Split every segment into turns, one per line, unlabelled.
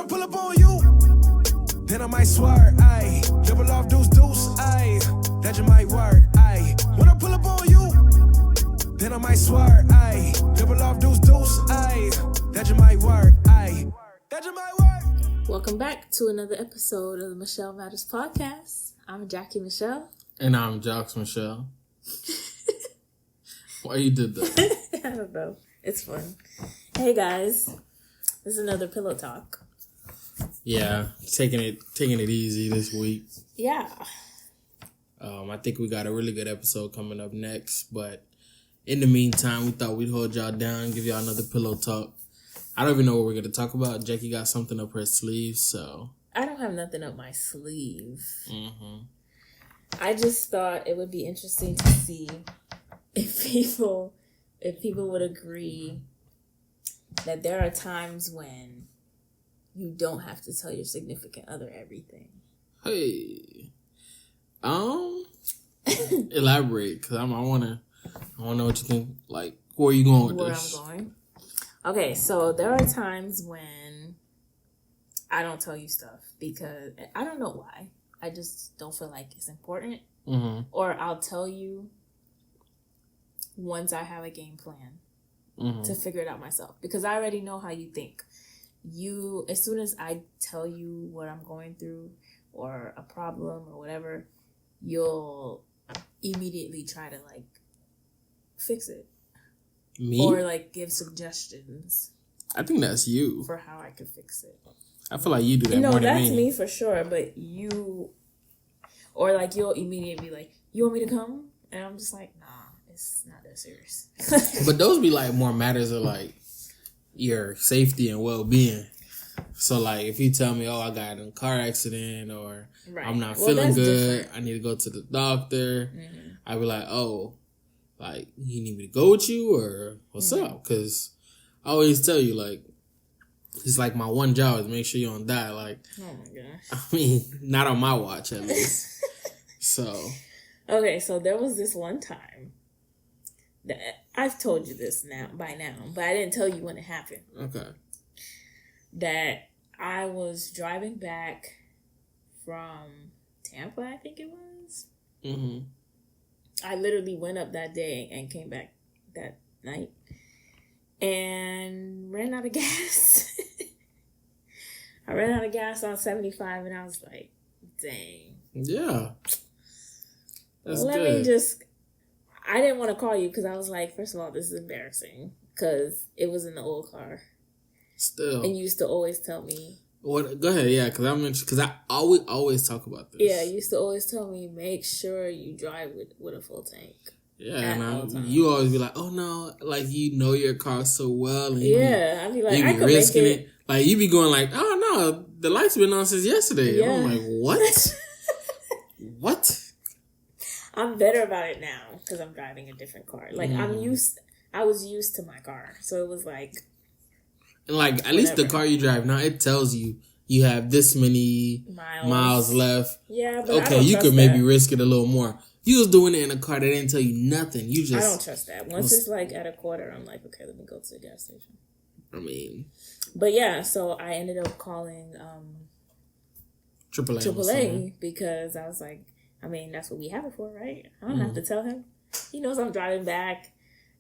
I pull up on you, then I might swear, ayy. Double off deuce, ayy. That just might work, ayy. When I pull up on you, then I might swear, ayy. Double off deuce, ayy. That just might work, ayy. That just might work.
Welcome back to another episode of the Michel Matters podcast. I'm Jackie Michelle.
And I'm Jocks Michelle. Why you did that?
I don't know. It's fun. Hey guys, this is another pillow talk.
Yeah, taking it easy this week.
Yeah.
I think we got a really good episode coming up next, but in the meantime, we thought we'd hold y'all down, give y'all another pillow talk. I don't even know what we're gonna talk about. Jackie got something up her sleeve, so
I don't have nothing up my sleeve.
Mm-hmm.
I just thought it would be interesting to see if people would agree that there are times when you don't have to tell your significant other everything.
Hey, elaborate, because I wanna know what you think. Like, where are you going with this?
Where I'm going? Okay, so there are times when I don't tell you stuff because I don't know why. I just don't feel like it's important.
Mm-hmm.
Or I'll tell you once I have a game plan to figure it out myself. Because I already know how you think. As soon as I tell you what I'm going through or a problem or whatever, you'll immediately try to like fix it.
Me?
Or like give suggestions.
I think that's you.
For how I could fix it.
I feel like you do that more than me.
That's me for sure, but or like you'll immediately be like, you want me to come? And I'm just like, nah, it's not that serious.
But those be like more matters of like your safety and well-being. So like if you tell me, I got in a car accident or I'm not feeling good, different. I need to go to the doctor, I'd be like, like you need me to go with you or what's up? Because I always tell you like, it's like my one job is make sure you don't die. Like,
oh my gosh.
I mean, not on my watch at least. So.
Okay, so there was this one time that I've told you this by now, but I didn't tell you when it happened.
Okay.
That I was driving back from Tampa, I think it was.
Mm-hmm. I
literally went up that day and came back that night. And ran out of gas. I ran out of gas on 75 and I was like, dang.
Yeah. That's
Let
good.
me I didn't want to call you because I was like, first of all, this is embarrassing because it was in the old car.
Still.
And you used to always tell me.
What? Go ahead, yeah, because I always talk about this.
Yeah, you used to always tell me, make sure you drive with a full tank.
Yeah, and you always be like, oh no, like you know your car so well. And
I'd be like,
you
I
be
could
risking
make it.
Like you be going like, oh no, the lights been on since yesterday.
Yeah.
I'm like, what? What?
I'm better about it now because I'm driving a different car. Like I was used to my car, so it was like.
And like at least the car you drive now, it tells you have this many miles left.
Yeah, but
okay, you could maybe risk it a little more. You was doing it in a car that didn't tell you nothing. You just.
I don't trust that. Once it's like at a quarter, I'm like, okay, let me go to the gas station.
I mean.
But yeah, so I ended up calling AAA because I was like, I mean, that's what we have it for, right? I don't have to tell him. He knows I'm driving back.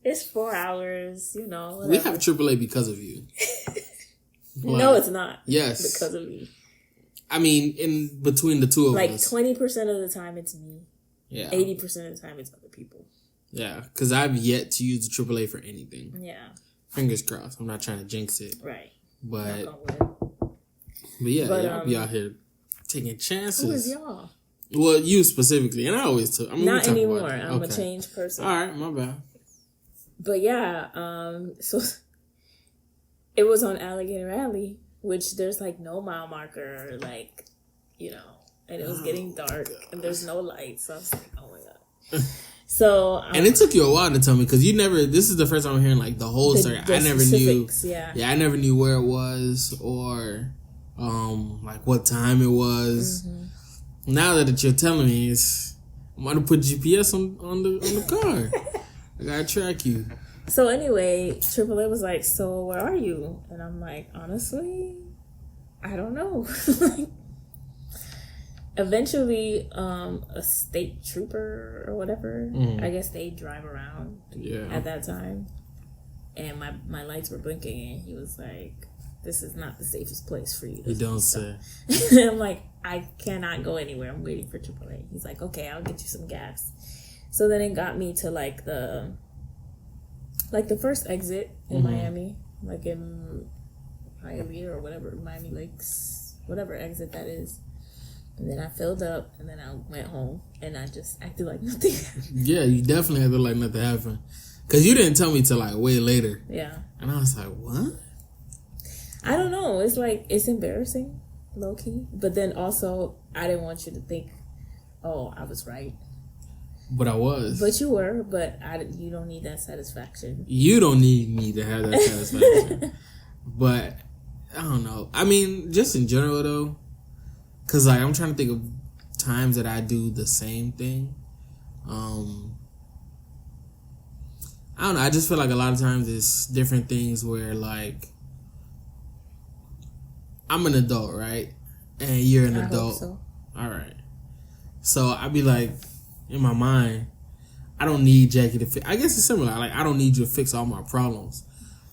It's 4 hours, whatever.
We have AAA because of you.
No, it's not.
Yes.
Because of me.
I mean, in between the two of us.
Like 20% of the time it's me.
Yeah.
80% of the time it's other people.
Yeah, because I've yet to use the AAA for anything.
Yeah.
Fingers crossed. I'm not trying to jinx it.
Right.
But y'all be out here taking chances.
Who is y'all?
Well, you specifically, and I always took.
Not anymore. I'm a changed person.
All right, my bad.
But yeah, so it was on Alligator Alley, which there's like no mile marker, like, and it was getting dark and there's no lights. So I was like, oh my God. So
and it took you a while to tell me because this is the first time I'm hearing like the whole story. I never knew.
Yeah,
I never knew where it was or like what time it was. Mm-hmm. Now that you're telling me, I'm gonna put GPS on the car. I gotta track you.
So anyway, AAA was like, so where are you? And I'm like, honestly, I don't know. Eventually, a state trooper or whatever, I guess they drive around at that time. And my lights were blinking, and he was like, "This is not the safest place for you."
You don't say.
I'm like, I cannot go anywhere. I'm waiting for AAA. He's like, "Okay, I'll get you some gas." So then it got me to like the first exit in Miami, like in Hialeah or whatever, Miami Lakes, whatever exit that is. And then I filled up, and then I went home, and I just acted like nothing happened.
Yeah, you definitely acted like nothing happened. Because you didn't tell me till like way later.
Yeah.
And I was like, what?
I don't know. It's like, it's embarrassing, low key. But then also, I didn't want you to think, oh, I was right.
But I was.
But you were, but you don't need that satisfaction.
You don't need me to have that satisfaction. But, I don't know. I mean, just in general, though. Because, like, I'm trying to think of times that I do the same thing. I don't know. I just feel like a lot of times it's different things where, like, I'm an adult, right? And you're an adult.
Hope so.
All right. So I'd be like, in my mind, I don't need Jackie to fix. I guess it's similar. Like, I don't need you to fix all my problems.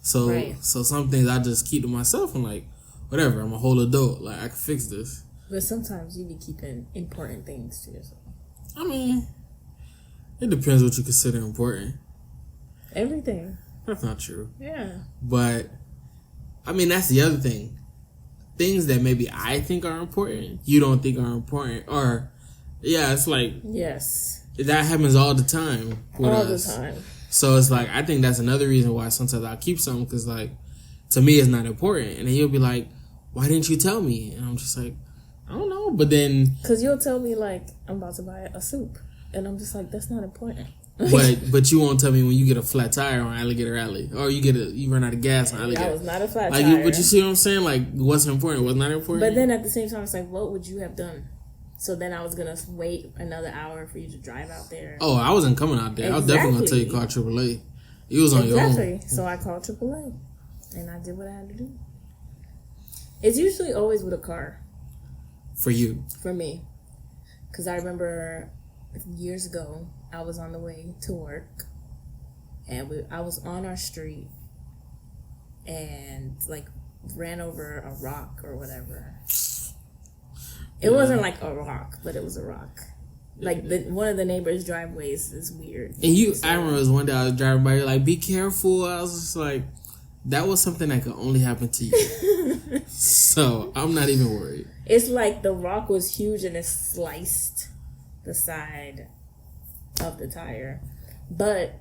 So some things I just keep to myself. I'm like, whatever. I'm a whole adult. Like, I can fix this.
But sometimes you be keeping important things to yourself.
I mean, it depends what you consider important.
Everything.
That's not true.
Yeah.
But, I mean, that's the other thing. Things that maybe I think are important, you don't think are important. Or, yeah, it's like...
Yes.
That happens all the time with
all
us.
The time.
So it's like, I think that's another reason why sometimes I keep something. Because, like, to me, it's not important. And then you'll be like, why didn't you tell me? And I'm just like, I don't know. But then... Because
you'll tell me, like, I'm about to buy a soup. And I'm just like, that's not important.
But you won't tell me when you get a flat tire on Alligator Alley, or you run out of gas on Alligator.
That was not a flat tire.
But you see what I'm saying? Like, what's important, what's not important.
But then at the same time, it's like, what would you have done? So then I was gonna wait another hour for you to drive out there.
Oh, I wasn't coming out there.
Exactly.
I was definitely gonna tell you to call AAA. You was on your own.
Exactly. So I called AAA, and I did what I had to do. It's usually always with a car.
For you.
For me, because I remember years ago, I was on the way to work, and I was on our street, and like ran over a rock or whatever. It wasn't like a rock, but it was a rock. Like one of the neighbors' driveways is weird.
And I remember it was one day I was driving by, you're like, be careful. I was just like, that was something that could only happen to you. So I'm not even worried.
It's like the rock was huge and it sliced the side of the tire. But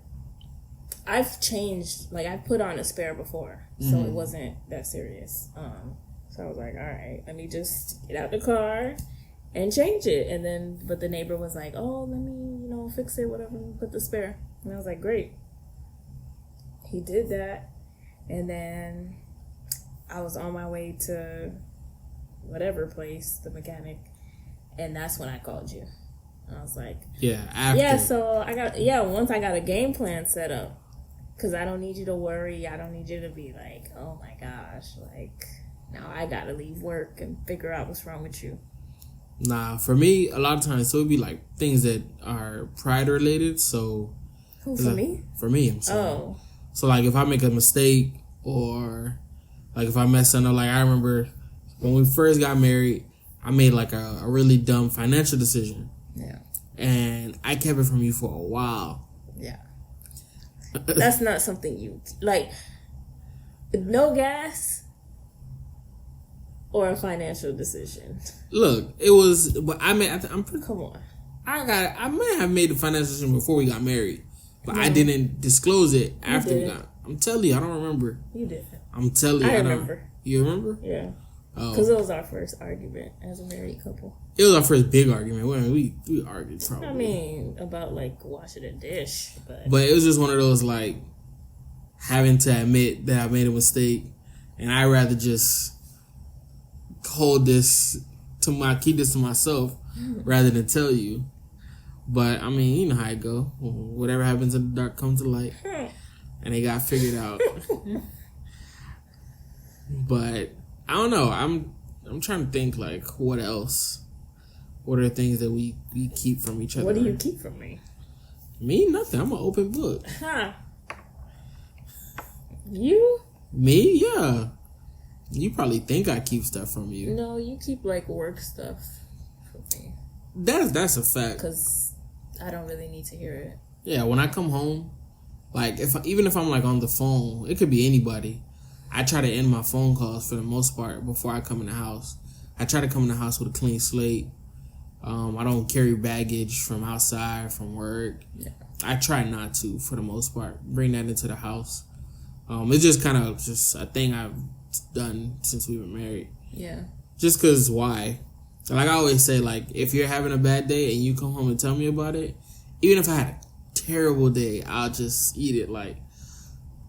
I've changed, like I put on a spare before, so it wasn't that serious. So I was like, all right, let me just get out the car and change it. And then, but the neighbor was like, oh, let me, fix it, whatever, put the spare. And I was like, great. He did that. And then I was on my way to whatever place, the mechanic. And that's when I called you. And I was like, so once I got a game plan set up, because I don't need you to worry. I don't need you to be like, oh my gosh, like, now I got to leave work and figure out what's wrong with you.
Nah, for me, a lot of times, so it'd be like things that are pride related. So,
who, for me?
For me, I'm saying.
Oh.
So, like, if I make a mistake or, like, if I mess something up, like, I remember when we first got married, I made, like, a really dumb financial decision.
Yeah.
And I kept it from you for a while.
Yeah. That's not something you, like, no gas or a financial decision.
Look, it was, but I'm pretty.
Come on.
I might have made the financial decision before we got married, but I didn't disclose it after we got. I'm telling you, I don't remember.
You did.
I'm telling you,
I remember.
You remember?
Yeah.
Oh.
Because it was our first argument as a married couple.
It was our first big argument. We argued probably.
I mean, about like washing a dish,
but it was just one of those like having to admit that I made a mistake, and I'd rather just keep this to myself rather than tell you. But I mean, you know how it go. Whatever happens in the dark comes to light, and they got figured out. But I don't know. I'm trying to think, like, what else? What are things that we keep from each other?
What do you keep from me?
Me? Nothing. I'm an open book.
Huh. You?
Me? Yeah. You probably think I keep stuff from you.
No, you keep, like, work stuff from me.
That's a fact.
Because I don't really need to hear it.
Yeah, when I come home, like, even if I'm, like, on the phone, it could be anybody. I try to end my phone calls for the most part before I come in the house. I try to come in the house with a clean slate. I don't carry baggage from outside, from work. Yeah. I try not to, for the most part, bring that into the house. It's just kind of just a thing I've done since we were married.
Yeah. Just
because why? Like I always say, like, if you're having a bad day and you come home and tell me about it, even if I had a terrible day, I'll just eat it like,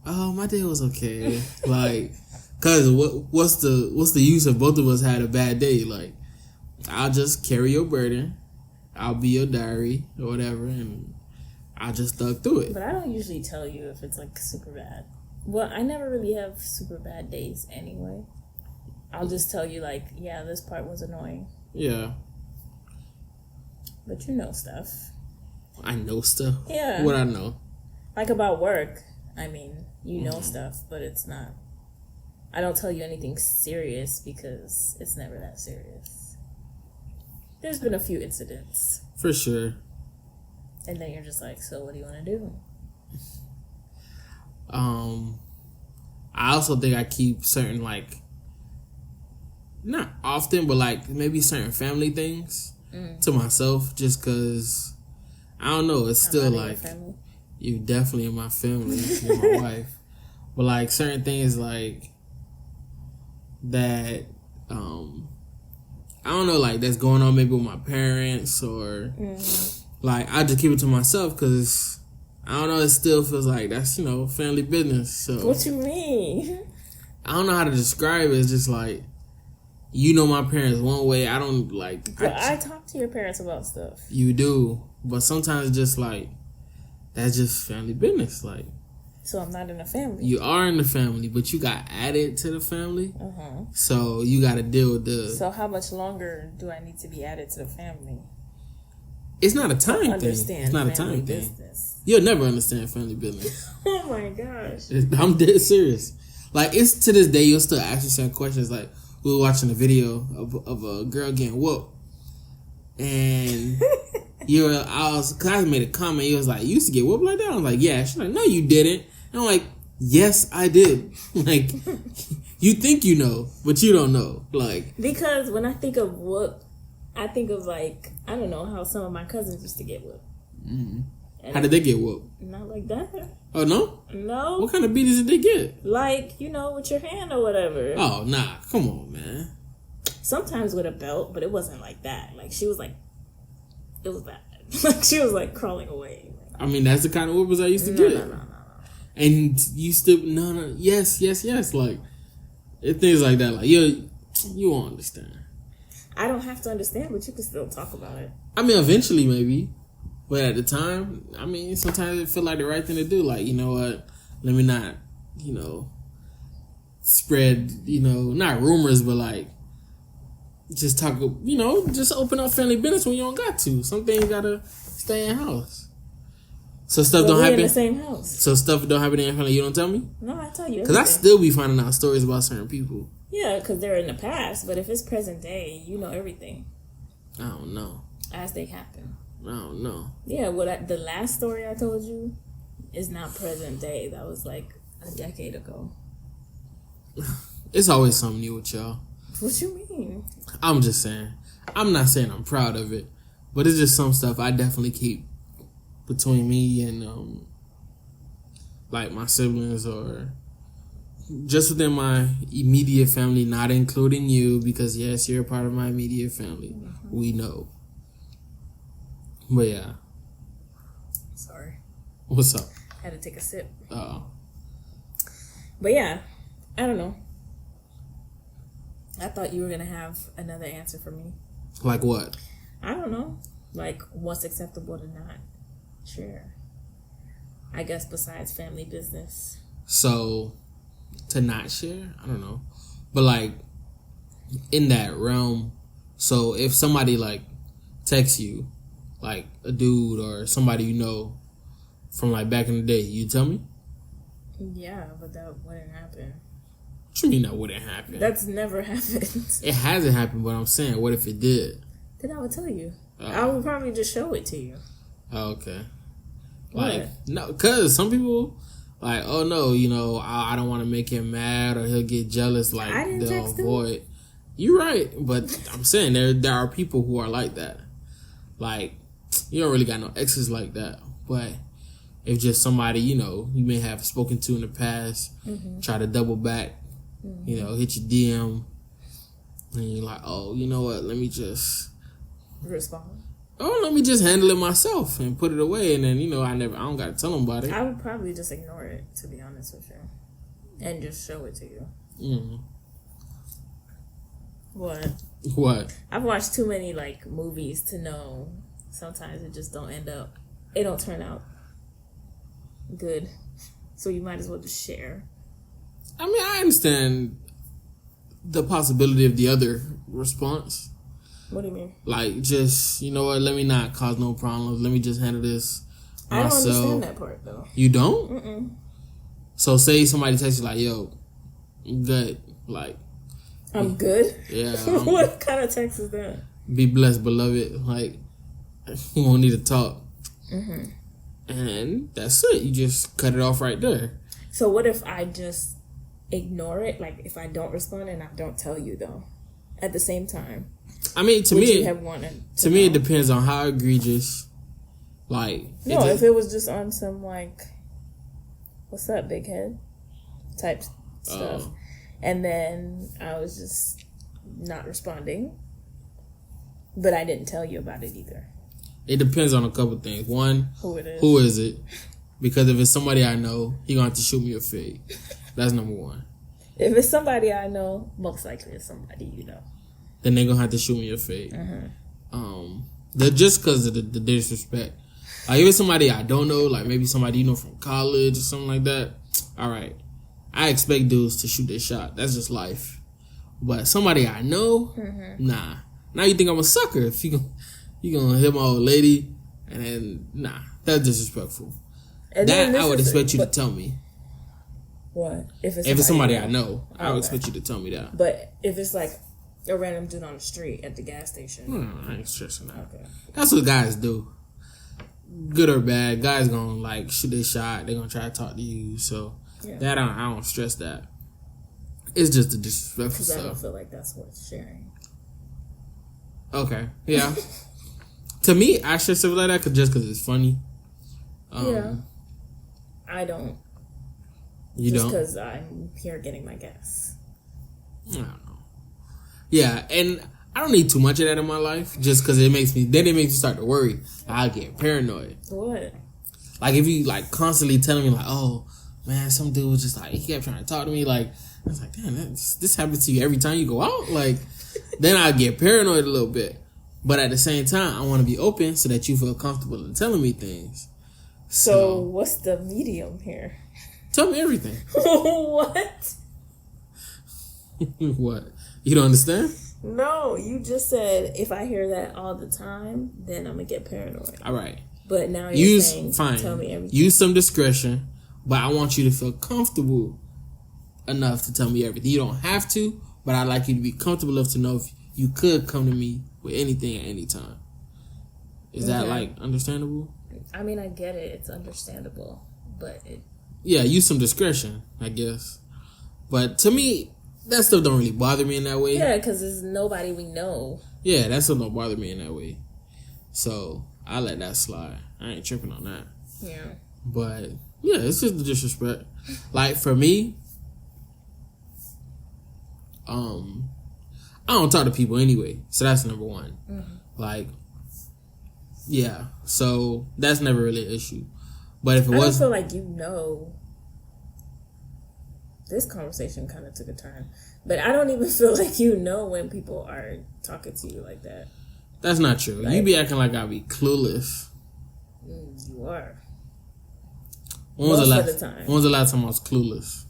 oh, my day was okay. Like, cause what's the use if both of us had a bad day? Like, I'll just carry your burden. I'll be your diary or whatever, and I'll just thug through it.
But I don't usually tell you if it's like super bad. Well, I never really have super bad days anyway. I'll just tell you like, yeah, this part was annoying.
Yeah.
But you know stuff.
I know stuff?
Yeah.
What I know?
Like about work. I mean, you know stuff, but it's not. I don't tell you anything serious because it's never that serious. There's been a few incidents.
For sure.
And then you're just like, so what do you want to do?
I also think I keep certain, like, not often, but like maybe certain family things to myself just because, I don't know, it's still like, you definitely in my family, you're my wife. But like certain things like that, I don't know, like that's going on maybe with my parents or like I just keep it to myself because I don't know, it still feels like that's, you know, family business. So
what you mean?
I don't know how to describe it. It's just like, you know, my parents one way. I don't like.
But I talk to your parents about stuff.
You do, but sometimes just like that's just family business. Like,
so I'm not in the family.
You are in the family, but you got added to the family. So you got to deal with the.
So how much longer do I need to be added to the family?
It's not a time thing. It's not a time thing. You'll never understand family business.
Oh my gosh.
I'm dead serious. Like, it's to this day, you'll still ask yourself questions. Like, we were watching a video of a girl getting whooped. And cause I made a comment. He was like, you used to get whooped like that? I was like, yeah. She's like, no, you didn't. And I'm like, yes, I did. Like, you think you know, but you don't know. Like,
because when I think of whoop, I think of like, I don't know, how some of my cousins used to get whooped.
How did they get whooped?
Not like that.
Oh, no?
No.
What kind of beatings did they get?
Like, you know, with your hand or whatever.
Oh, nah. Come on, man.
Sometimes with a belt, but it wasn't like that. Like, she was like, it was bad. Like, she was like crawling away.
I mean, that's the kind of whoopers I used to get. No. And you still, no. Yes. Like, things like that. Like, you won't understand.
I don't have to understand, but you can still talk about it.
I mean, eventually, maybe. But at the time, I mean, sometimes it feel like the right thing to do. Like, you know what? Let me not, you know, spread, you know, not rumors, but like, just talk, you know, just open up family business when you don't got to. Some things gotta stay in house. So stuff don't happen.
In the same house.
So stuff don't happen in your family. You don't tell me?
No, I tell you.
Because I still be finding out stories about certain people.
Yeah, because they're in the past. But if it's present day, you know everything.
I don't know.
As they happen.
I don't know.
Yeah, the last story I told you is not present day. That was like a decade ago.
It's always something new with y'all.
What you mean?
I'm just saying. I'm not saying I'm proud of it, but it's just some stuff I definitely keep between me and like my siblings or just within my immediate family, not including you, because yes, you're a part of my immediate family. We know. But yeah.
Sorry.
What's up?
Had to take a sip.
Oh.
But yeah, I don't know. I thought you were going to have another answer for me.
Like what?
I don't know. Like what's acceptable to not share. I guess besides family business.
So, to not share? I don't know. But like, in that realm. So if somebody like texts you, like a dude or somebody you know from like back in the day, you tell me?
Yeah, but that wouldn't happen.
What you mean that wouldn't happen?
That's never happened.
It hasn't happened, but I'm saying, what if it did?
Then I would tell you. I would probably just show it to you.
Oh, okay.
What?
Like, no, because some people, like, oh no, you know, I don't want to make him mad or he'll get jealous. Like, they'll avoid. You're right, but I'm saying there are people who are like that. Like, you don't really got no exes like that, but if just somebody, you know, you may have spoken to in the past, try to double back, you know, hit your DM, and you're like, oh, you know what, let me just
respond.
Oh, let me just handle it myself and put it away, and then, you know, I don't got to tell them about it.
I would probably just ignore it, to be honest with you, and just show it to you. What? I've watched too many, like, movies to know sometimes it just it don't turn out good. So you might as well just share.
I mean, I understand the possibility of the other response.
What do you mean?
Like, just, you know what, let me not cause no problems. Let me just handle this myself.
I don't understand that part, though.
You don't? Mm-mm. So say somebody texts you like, yo, I'm good. Like,
I'm good?
Yeah.
What kind of text is that?
Be blessed, beloved. Like, we won't need to talk. And that's it. You just cut it off right there.
So what if I just ignore it? Like, if I don't respond and I don't tell you, though, at the same time?
I mean, to
would
me,
you have wanted
to me, it depends on how egregious. Like,
no, if it was just on some, like, what's up, big head type stuff, and then I was just not responding, but I didn't tell you about it either.
It depends on a couple things. One,
who it is.
Who is it? Because if it's somebody I know, he gonna have to shoot me a fade. That's number one. If
it's somebody I know, most likely it's somebody you know.
Then they're gonna have to shoot me a fade. Just because of the disrespect. Like, if it's somebody I don't know, like maybe somebody you know from college or something like that, all right. I expect dudes to shoot their shot. That's just life. But somebody I know, nah. Now you think I'm a sucker if you gonna hit my old lady, and then nah, that's disrespectful. And that I would expect you to tell me.
What?
If it's somebody I know, I would expect you to tell me that.
But if it's like a random dude on the street at the gas station,
I ain't stressing that.
Okay.
That's what guys do. Good or bad, guys gonna like shoot their shot. They're gonna try to talk to you. So that I don't stress that. It's just the disrespectful stuff.
Because I don't feel like that's worth sharing.
Okay, yeah. To me, I share stuff like that just because it's funny.
I don't.
You
just
don't?
because I'm here getting my gas.
I don't know. Yeah, and I don't need too much of that in my life just because it makes me start to worry. I get paranoid.
What?
Like, if you, like, constantly telling me, like, oh, man, some dude was just, like, he kept trying to talk to me. Like, I was like, damn, this happens to you every time you go out? Like, then I get paranoid a little bit. But at the same time, I want to be open so that you feel comfortable in telling me things.
So what's the medium here?
Tell me everything.
What?
What? You don't understand?
No, you just said if I hear that all the time, then I'm going to get paranoid.
All right.
But now you're saying, tell me everything.
Use some discretion, but I want you to feel comfortable enough to tell me everything. You don't have to, but I'd like you to be comfortable enough to know if you could come to me with anything at any time. Is that, like, understandable?
I mean, I get it. It's understandable, but it...
Yeah, use some discretion, I guess. But to me, that stuff don't really bother me in that way.
Yeah, because there's nobody we know.
Yeah, that stuff don't bother me in that way. So, I let that slide. I ain't tripping on that.
Yeah.
But, yeah, it's just the disrespect. Like, for me, I don't talk to people anyway. So, that's number one. Like, yeah. So, that's never really an issue. But if it was...
I don't feel like you know... This conversation kind of took a turn. But I don't even feel like you know when people are talking to you like that.
That's not true. Like, you be acting like I be clueless.
You are.
When was the last time I was clueless?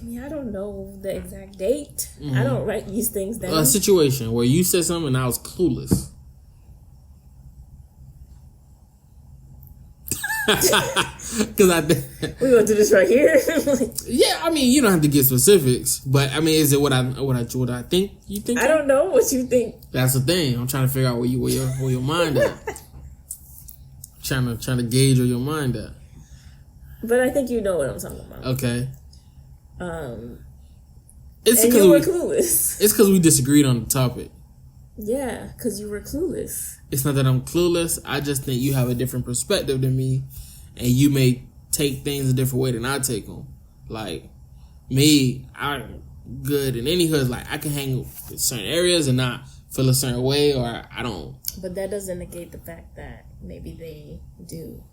I mean, I don't know the exact date. I don't write these things down.
A situation where you said something and I was clueless. Because
we gonna do this right here.
Yeah, I mean, you don't have to get specifics, but I mean, is it what I think you think?
I don't know what you think.
That's the thing. I'm trying to figure out where your mind at. trying to gauge where your mind at.
But I think you know what I'm talking about.
Okay.
It's and you were clueless.
It's because we disagreed on the topic.
Yeah, because you were clueless.
It's not that I'm clueless. I just think you have a different perspective than me, and you may take things a different way than I take them. Like me, I'm good in any hood. Like I can hang in certain areas and not feel a certain way, or I don't.
But that doesn't negate the fact that maybe they do.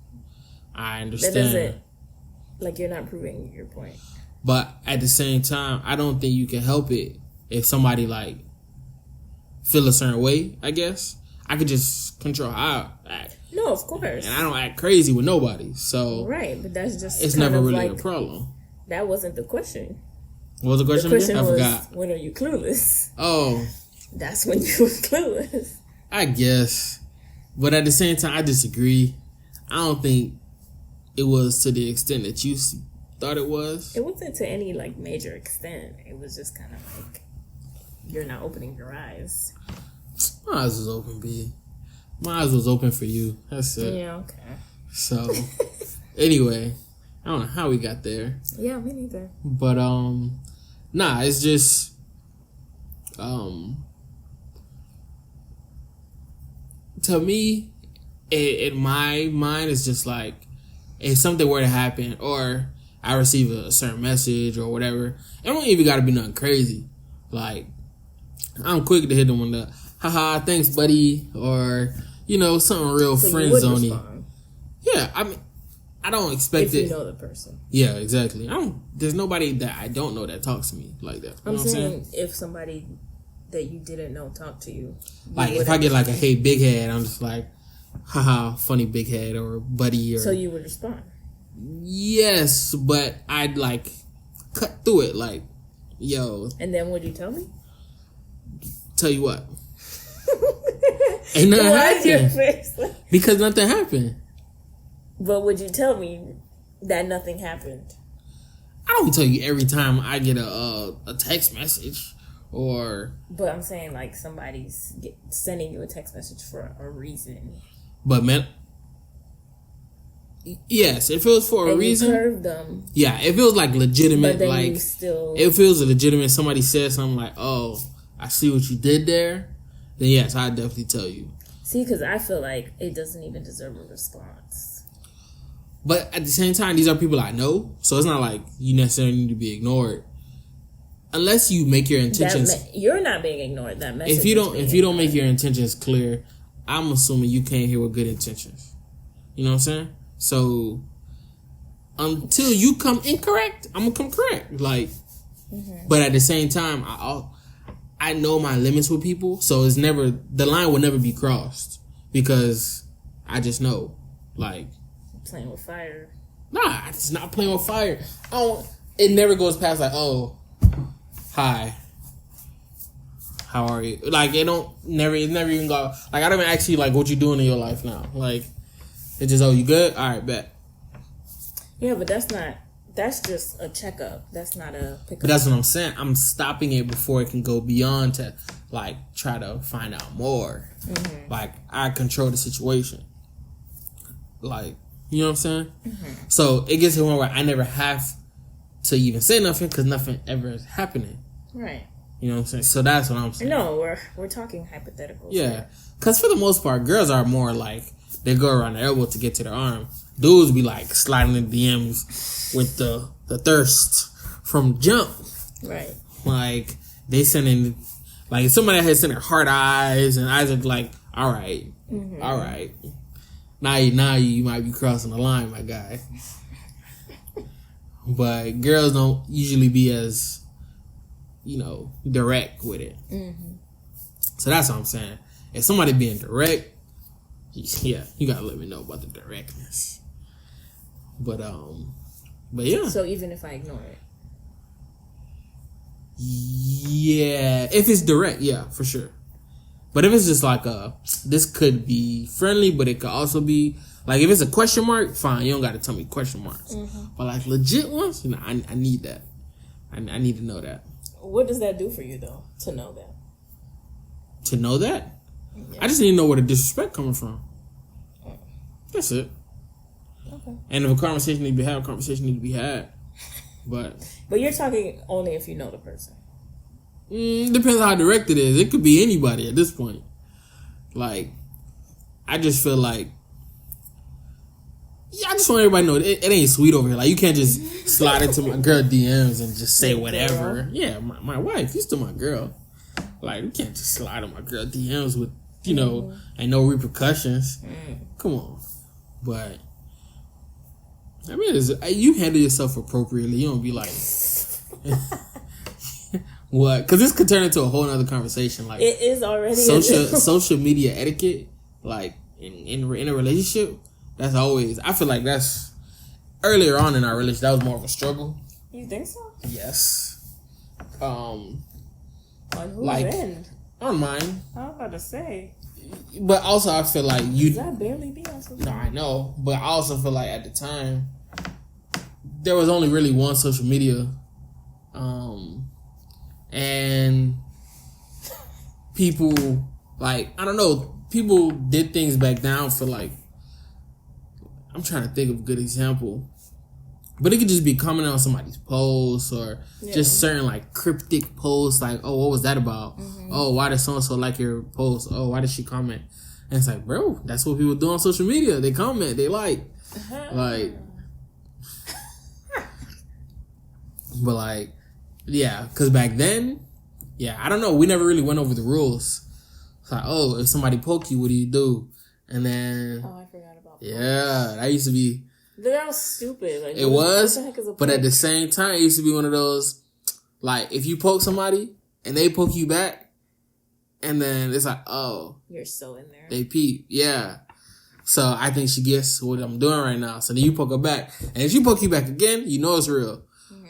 I understand.
That doesn't, like, you're not proving your point.
But at the same time, I don't think you can help it if somebody like feel a certain way. I guess I could just control how I act.
No, of course.
And I don't act crazy with nobody. So
right, but that's just
it's never really a problem.
That wasn't the question.
What was the question?
The question
again? I
was,
forgot.
when are you clueless?
Oh,
that's when you were clueless.
I guess, but at the same time, I disagree. I don't think it was to the extent that you thought it was.
It wasn't to any like major extent. It was just kind of like you're not opening your eyes.
My eyes was open, B. My eyes was open for you. That's it.
Yeah, okay.
So, anyway, I don't know how we got there.
Yeah, me neither.
But, nah, it's just, to me, in my mind, it's just like, if something were to happen, or I receive a certain message or whatever, it don't even gotta be nothing crazy. Like, I'm quick to hit them on the, haha, thanks, buddy, or, you know, something real friend-zoney. Yeah, I mean, I don't expect it.
If you know the person.
Yeah, exactly. There's nobody that I don't know that talks to me like that. You know what I'm saying?
If somebody that you didn't know talked to you.
Like, if I get like a, hey, big head, I'm just like, haha, funny big head, or buddy, or...
So you would respond?
Yes, but I'd like cut through it, like, yo.
And then would you tell me?
Tell you what? Ain't nothing happened.
Your face?
Because nothing happened.
But would you tell me that nothing happened?
I don't tell you every time I get a text message or...
But I'm saying like somebody's sending you a text message for a reason.
But man... Yes, if it was for a reason.
You curved them.
Yeah, if it was like legitimate,
but then
like...
You still...
If it was a legitimate, somebody said something like, oh, I see what you did there, then yes, I'd definitely tell you.
See, because I feel like it doesn't even deserve a response.
But at the same time, these are people I know, so it's not like you necessarily need to be ignored, unless you make your intentions.
You're not being ignored. That message.
If you don't make your intentions clear, I'm assuming you came here with good intentions. You know what I'm saying? So until you come incorrect, I'm gonna come correct. Like, but at the same time, I know my limits with people, so the line will never be crossed because I just know, like.
Playing with fire.
Nah, it's not playing with fire. It never goes past like, oh, hi, how are you? Like it never even go. Like I don't even ask you like what you doing in your life now. Like it's just, oh, you good? All right, bet.
Yeah, but that's just a checkup. That's not a pickup.
But that's what I'm saying. I'm stopping it before it can go beyond to like try to find out more. Mm-hmm. Like I control the situation. Like. You know what I'm saying? Mm-hmm. So it gets to one where I never have to even say nothing because nothing ever is happening.
Right.
You know what I'm saying? So that's what I'm saying.
No, we're talking hypotheticals.
Yeah. Because for the most part, girls are more like, they go around their elbow to get to their arm. Dudes be like sliding in DMs with the thirst from jump. Right. Like, they sending, like, somebody has sending heart eyes and eyes are like, all right. Mm-hmm. All right. Now you might be crossing the line, my guy. But girls don't usually be as, direct with it. Mm-hmm. So that's what I'm saying. If somebody being direct, yeah, you gotta let me know about the directness. But yeah.
So even if I ignore it?
Yeah, if it's direct, yeah, for sure. But if it's just like this could be friendly, but it could also be like if it's a question mark, fine. You don't got to tell me question marks. But like legit ones, I need that. I need to know that.
What does that do for you though? To know that.
To know that, yeah. I just need to know where the disrespect coming from. That's it. Okay. And if a conversation need to be had, a conversation need to be had. But
you're talking only if you know the person.
Depends how direct it is. It could be anybody at this point. Like, I just feel like, I just want everybody to know it ain't sweet over here. Like, you can't just slide into my girl DMs and just say whatever. Girl. Yeah, my wife, you're still my girl. Like, you can't just slide on my girl DMs with, ain't no repercussions. Come on. But I mean, you handle yourself appropriately. You don't be like, what? Because this could turn into a whole other conversation. Like, it
is already
social media etiquette. Like in a relationship, that's always. I feel like that's earlier on in our relationship. That was more of a struggle.
You think so?
Yes.
On whose end?
On mine.
I was about to say.
But also, I feel like you.
I barely be on social media.
No, I know, but I also feel like at the time there was only really one social media, and people like I don't know. People did things back down for like. I'm trying to think of a good example. But it could just be commenting on somebody's posts or just certain like cryptic posts like, oh, what was that about? Oh, why did so-and-so like your post? Oh, why did she comment? And it's like, bro, that's what people do on social media. They comment, they like. Like. But like, yeah, because back then, I don't know. We never really went over the rules. It's like, oh, if somebody poke you, what do? And then.
Oh, I forgot about that.
Yeah, that used to be.
That was stupid. Like,
it was, but at the same time, it used to be one of those, like, if you poke somebody and they poke you back, and then it's like, oh.
You're so in there.
They peep, yeah. So I think she gets what I'm doing right now. So then you poke her back. And if she poke you back again, you know it's real.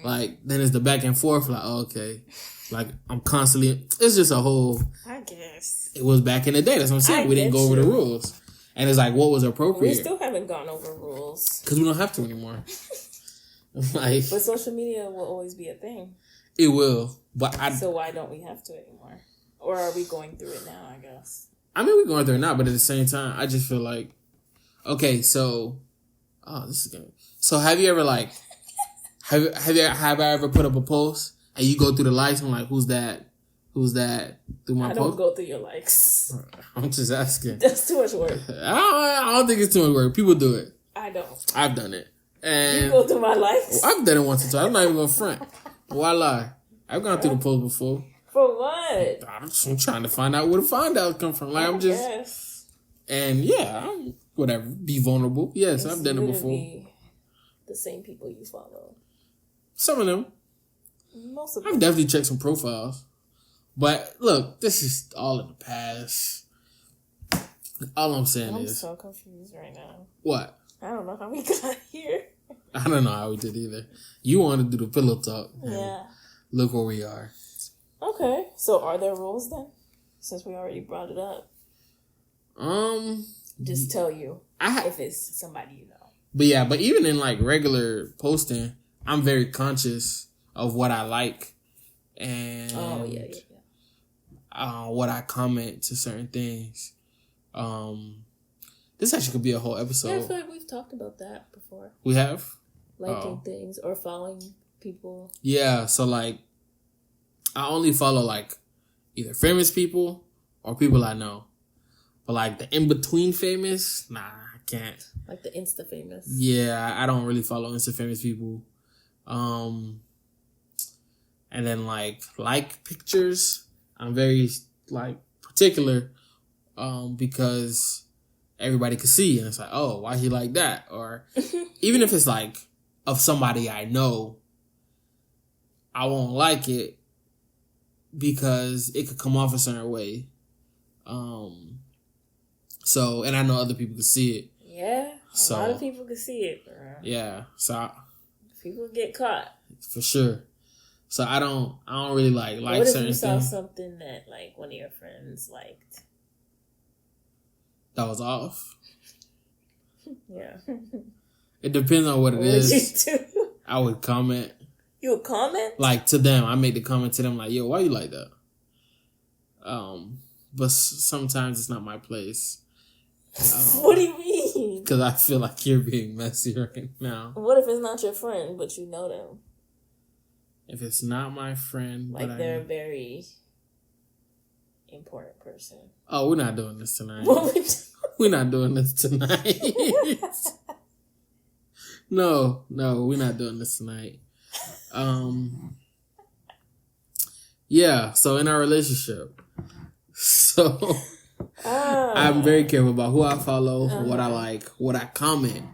Like, then it's the back and forth, like, oh, okay. Like, I'm constantly, it's just a whole.
I guess.
It was back in the day. That's what I'm saying. We didn't go over the rules. And it's like, what was appropriate?
We still haven't gone over rules.
Because we don't have to anymore. Like,
but social media will always be a thing.
It will.
So why don't we have to anymore? Or are we going through it now, I guess?
I mean, we're going through it now, but at the same time, I just feel like, okay, so, this is good. So have you ever like, have I ever put up a post and you go through the likes and like, who's that? Through my post?
I don't go through your likes.
I'm just asking.
That's too much work.
I don't think it's too much work. People do it.
I don't.
I've done it. And
you go through my likes?
I've done it once or twice. I'm not even going to front. Why lie? I've gone through the post before.
For what?
I'm trying to find out where the find out come from. Like, I'm just. Yes. And I'm whatever. Be vulnerable. Yes, I've done it before.
The same people you follow.
Some of them.
Most of them.
I've definitely checked some profiles. But look, this is all in the past. All I'm saying is.
I'm so confused right now.
What?
I don't know how we got here.
I don't know how we did either. You wanted to do the pillow talk.
Yeah.
Look where we are.
Okay. So are there rules then? Since we already brought it up. Just tell you if it's somebody you know.
But even in like regular posting, I'm very conscious of what I like and what I comment to certain things. This actually could be a whole episode.
Yeah, I feel like we've talked about that before.
We have?
Liking things or following people. Yeah,
so like I only follow like either famous people or people I know. But like the in-between famous, nah, I can't.
Like the Insta famous.
Yeah, I don't really follow Insta famous people. And then like pictures, I'm very like particular because everybody can see and it's like, oh, why he like that? Or even if it's like of somebody I know, I won't like it because it could come off a certain way. So, and I know other people can see it.
Yeah, a lot of people can see it. Bro.
Yeah, so
people get caught.
For sure. So I don't really like
what if
certain
you saw
things.
Something that like one of your friends liked
that was off?
Yeah.
It depends on what it is.
What would you do?
I would comment.
You would comment?
Like to them, I made the comment to them like, "Yo, why you like that?" But sometimes it's not my place.
What do you mean?
Because I feel like you're being messy right now.
What if it's not your friend, but you know them?
If it's not my friend,
like they're a very important person.
Oh, we're not doing this tonight.
What
We're not doing this tonight. No, we're not doing this tonight. Yeah, so in our relationship, I'm very careful about who I follow, what I like, what I comment.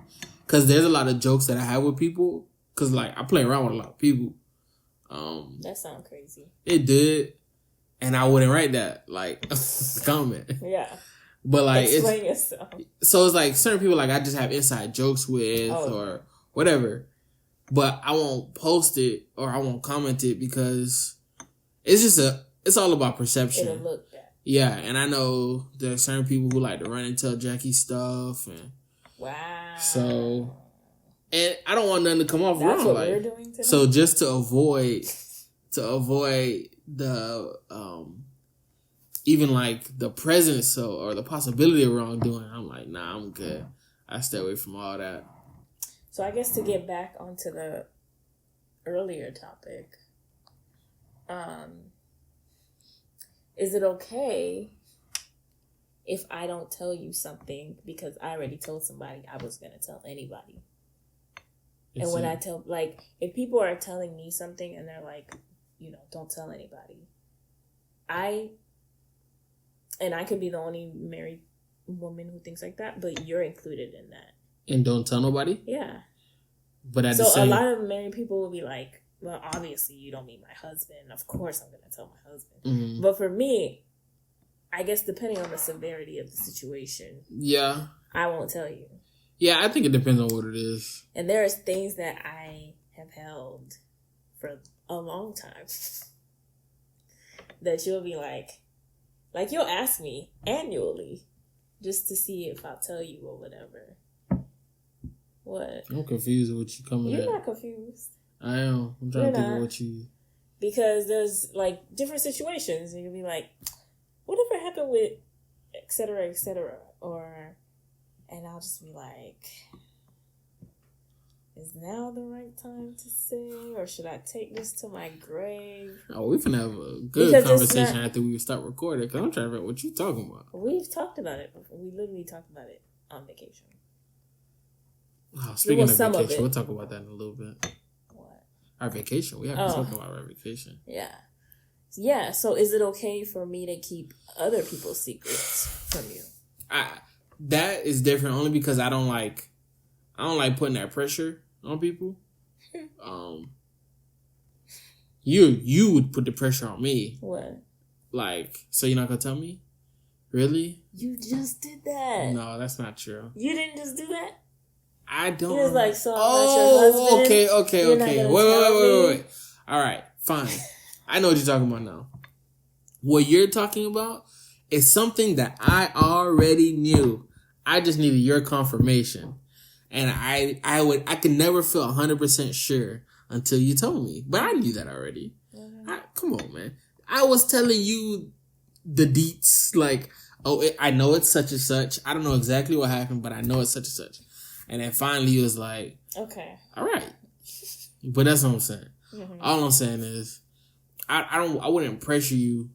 Because there's a lot of jokes that I have with people. Because, like, I play around with a lot of people.
That sounds crazy.
It did. And I wouldn't write that, like, comment.
Yeah.
But, like,
explain yourself.
So it's like certain people, like, I just have inside jokes with or whatever. But I won't post it or I won't comment it because it's all about perception.
It'll look bad.
Yeah, and I know there are certain people who like to run and tell Jackie stuff. And
wow.
So, and I don't want nothing to come off
That's
wrong.
What
like,
we're doing today?
So just to avoid the even like the presence or the possibility of wrongdoing, I'm like, nah, I'm good. I stay away from all that.
So I guess to get back onto the earlier topic, is it okay if I don't tell you something because I already told somebody I was going to tell anybody? And when I tell, like, if people are telling me something and they're like, you know, don't tell anybody, I could be the only married woman who thinks like that, but you're included in that.
And don't tell nobody?
Yeah.
But at
so
the same...
a lot of married people will be like, well, obviously you don't mean my husband. Of course I'm going to tell my husband. Mm-hmm. But for me, I guess depending on the severity of the situation,
yeah, I
won't tell you.
Yeah, I think it depends on what it is.
And there's things that I have held for a long time that you'll be like you'll ask me annually just to see if I'll tell you or whatever. What?
I'm confused with what you coming at.
You're not confused.
I am. I'm trying to think of what you...
Because there's, like, different situations. And you'll be like, whatever happened with et cetera, or... And I'll just be like, is now the right time to say? Or should I take this to my grave?
Oh, we can have a good conversation after we start recording. Because I'm trying to figure out what you're talking about.
We've talked about it before. We literally talked about it on vacation.
Oh, speaking of vacation, we'll talk about that in a little bit.
What?
Our vacation. We haven't talked about our vacation.
Yeah. Yeah, so is it okay for me to keep other people's secrets from you?
That is different only because I don't like putting that pressure on people. You would put the pressure on me.
What?
Like, so you're not gonna tell me? Really?
You just did that.
No, that's not true.
You didn't just do that?
I don't.
He was like, so I'm not your husband.
Okay. Wait. All right, fine. I know what you're talking about now. What you're talking about is something that I already knew. I just needed your confirmation. And I could never feel 100% sure until you told me. But I knew that already. Mm-hmm. Come on, man. I was telling you the deets. Like, I know it's such and such. I don't know exactly what happened, but I know it's such and such. And then finally it was like, okay, all right. But that's what I'm saying. Mm-hmm. All I'm saying is, I wouldn't pressure you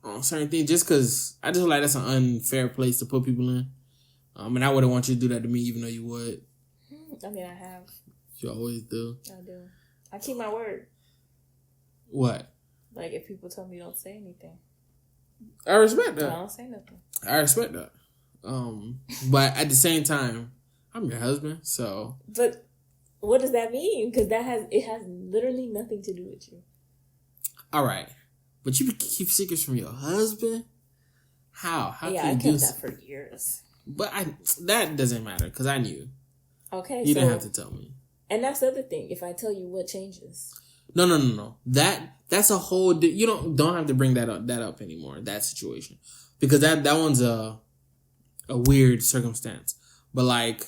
on certain things just because I just feel like that's an unfair place to put people in. And I wouldn't want you to do that to me, even though you would.
I mean, I have.
You always do.
I do. I keep my word.
What?
Like, if people tell me don't say anything.
I respect that.
I don't say nothing.
I respect that. But at the same time, I'm your husband, so.
But what does that mean? Because it has literally nothing to do with you.
All right, but you keep secrets from your husband? How? How
yeah,
can you
I kept that for years.
But that doesn't matter because I knew.
Okay,
you didn't have to tell me.
And that's the other thing. If I tell you, what changes?
No. That's a whole. You don't have to bring that up anymore. That situation, because that one's a weird circumstance. But like,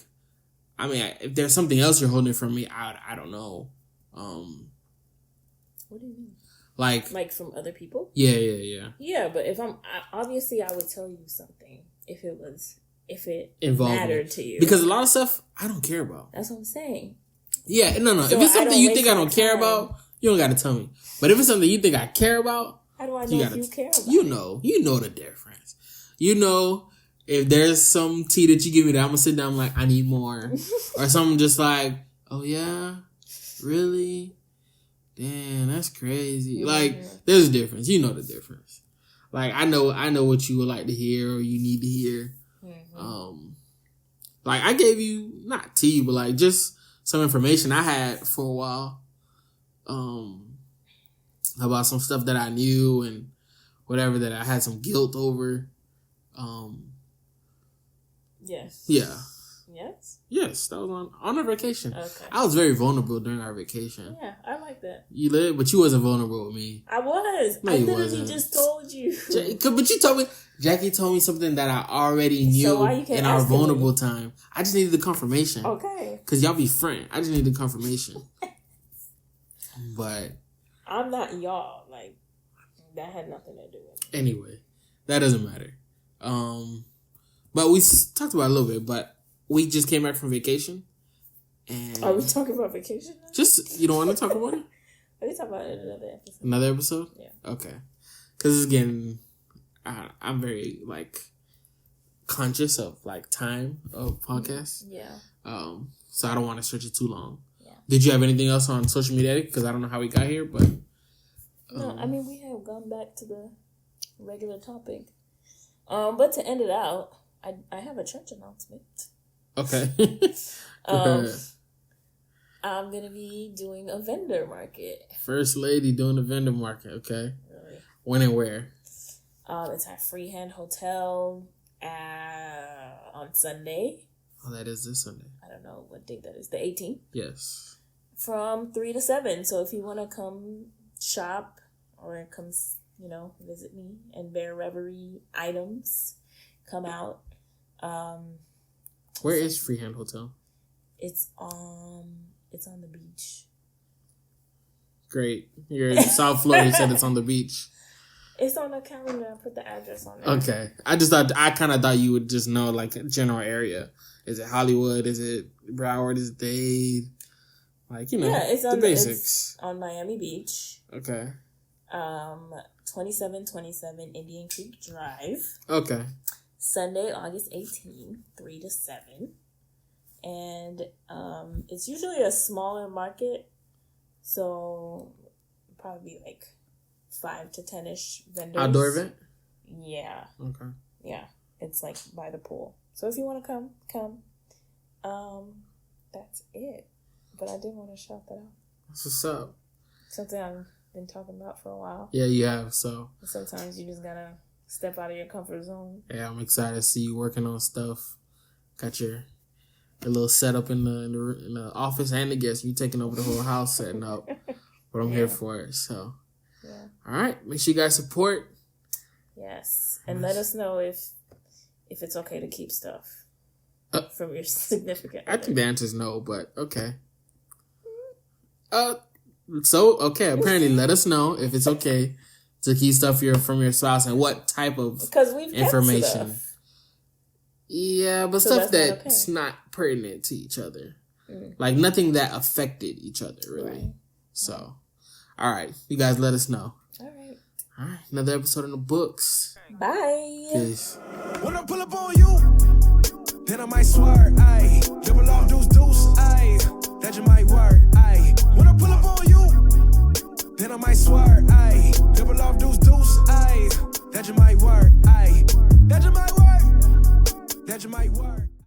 I mean, if there's something else you're holding from me, I don't know.
What do you mean?
Like
from other people?
Yeah.
Yeah, but if obviously I would tell you something if it
involved
mattered to you.
Because a lot of stuff I don't care about.
That's what I'm saying.
Yeah, no.
So
if it's something you think I don't care
time.
about, you don't got to tell me. But if it's something you think I care about,
how do I know if you care about
you know the difference. You know, if there's some tea that you give me that I'm going to sit down like, I need more. Or something just like, oh yeah, really? Damn, that's crazy. Mm-hmm. Like, there's a difference. You know the difference. Like, I know what you would like to hear or you need to hear. Mm-hmm. Like, I gave you, not tea, but like just some information I had for a while. About some stuff that I knew and whatever that I had some guilt over.
Yes.
Yeah.
Yes?
Yes, that was on our vacation.
Okay.
I was very vulnerable during our vacation.
Yeah, I like that.
But you wasn't vulnerable with me.
I was.
No,
I
you
literally
wasn't.
just told you.
But you told me, Jackie told me something that I already knew in our vulnerable time. I just needed the confirmation.
Okay.
Because y'all be friends. I just needed the confirmation. But
I'm not y'all. Like, that had nothing to do with it.
Anyway, that doesn't matter. But we talked about it a little bit, but we just came back from vacation. And
are we talking about vacation now?
Just, you don't want to talk about it?
We can talk about it in another episode.
Another episode?
Yeah.
Okay. Because again, I'm very, like, conscious of, like, time of podcasts.
Yeah.
So I don't want to stretch it too long.
Yeah.
Did you have anything else on social media? Because I don't know how we got here, but...
No, I mean, we have gone back to the regular topic. But to end it out, I have a church announcement.
Okay.
I'm going to be doing a vendor market.
First lady doing a vendor market, okay.
Really?
When and where?
It's at Freehand Hotel on Sunday.
Oh, that is this Sunday.
I don't know what date that is. The 18th?
Yes.
From 3 to 7. So if you want to come shop or come, visit me and bear reverie items, come out.
Where is Freehand Hotel?
It's on the beach.
Great. You're in South Florida. You said it's on the beach.
It's on the calendar. I put the address on there.
Okay. I kind of thought you would just know like a general area. Is it Hollywood? Is it Broward? Is it Dade? Like,
yeah, it's
the basics.
It's on Miami Beach.
Okay.
2727 Indian Creek Drive.
Okay.
Sunday, August 18th, 3 to 7. And it's usually a smaller market. So probably like 5 to 10-ish vendors.
Outdoor event?
Yeah.
Okay.
Yeah. It's like by the pool. So if you want to come. That's it. But I did want to shout that out.
That's what's up.
Something I've been talking about for a while.
Yeah, you have. So
sometimes you just gotta step out of your comfort zone.
Yeah, I'm excited to see you working on stuff. Got your little setup in the office and the guest. You taking over the whole house, setting up. But I'm here for it. So,
yeah.
All right. Make sure you guys support.
Yes, and let us know if it's okay to keep stuff from your significant other.
I think the answer is no, but okay. Apparently let us know if it's okay to keep stuff from your spouse and what type of information.
Stuff.
Yeah, but stuff that's not pertinent to each other. Like nothing that affected each other, really. Right. So, all right. You guys let us know.
All
right. Another episode in the books.
Bye.
Peace.
When I pull up on you, then I might swear, ayy. Double off deuce, ayy. That you might work.